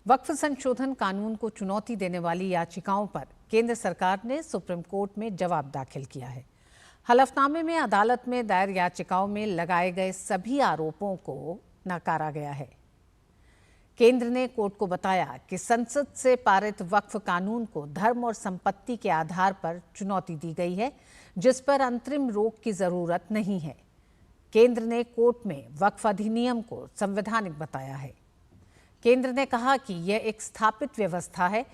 वक्फ संशोधन कानून को चुनौती देने वाली याचिकाओं पर केंद्र सरकार ने सुप्रीम कोर्ट में जवाब दाखिल किया है। हलफनामे में अदालत में दायर याचिकाओं में लगाए गए सभी आरोपों को नकारा गया है। केंद्र ने कोर्ट को बताया कि संसद से पारित वक्फ कानून को धर्म और संपत्ति के आधार पर चुनौती दी गई है, जिस पर अंतरिम रोक की जरूरत नहीं है। केंद्र ने कोर्ट में वक्फ अधिनियम को संवैधानिक बताया है। केंद्र ने कहा कि यह एक स्थापित व्यवस्था है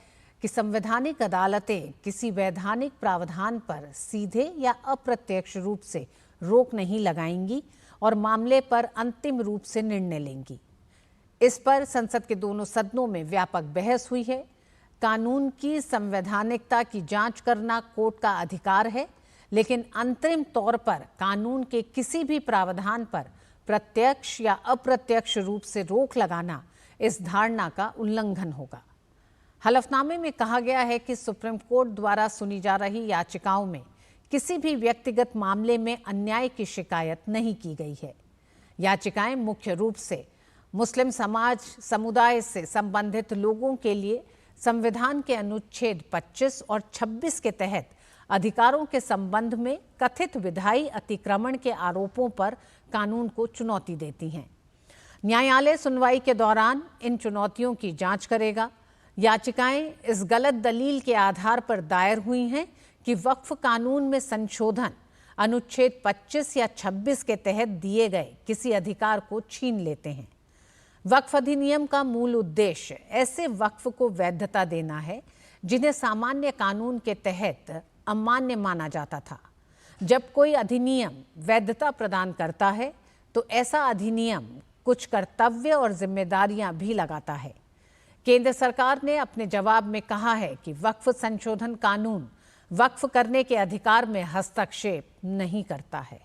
कि संवैधानिक अदालतें किसी वैधानिक प्रावधान पर सीधे या अप्रत्यक्ष रूप से रोक नहीं लगाएंगी और मामले पर अंतिम रूप से निर्णय लेंगी। इस पर संसद के दोनों सदनों में व्यापक बहस हुई है। कानून की संवैधानिकता की जांच करना कोर्ट का अधिकार है, लेकिन अंतरिम तौर पर कानून के किसी भी प्रावधान पर प्रत्यक्ष या अप्रत्यक्ष रूप से रोक लगाना इस धारणा का उल्लंघन होगा। हलफनामे में कहा गया है कि सुप्रीम कोर्ट द्वारा सुनी जा रही याचिकाओं में किसी भी व्यक्तिगत मामले में अन्याय की शिकायत नहीं की गई है। याचिकाएं मुख्य रूप से मुस्लिम समाज समुदाय से संबंधित लोगों के लिए संविधान के अनुच्छेद 25 और 26 के तहत अधिकारों के संबंध में कथित विधायी अतिक्रमण के आरोपों पर कानून को चुनौती देती हैं। न्यायालय सुनवाई के दौरान इन चुनौतियों की जांच करेगा। याचिकाएं इस गलत दलील के आधार पर दायर हुई हैं कि वक्फ कानून में संशोधन अनुच्छेद 25 या 26 के तहत दिए गए किसी अधिकार को छीन लेते हैं। वक्फ अधिनियम का मूल उद्देश्य ऐसे वक्फ को वैधता देना है जिन्हें सामान्य कानून के तहत अमान्य माना जाता था। जब कोई अधिनियम वैधता प्रदान करता है तो ऐसा अधिनियम कुछ कर्तव्य और जिम्मेदारियां भी लगाता है। केंद्र सरकार ने अपने जवाब में कहा है कि वक्फ संशोधन कानून वक्फ करने के अधिकार में हस्तक्षेप नहीं करता है।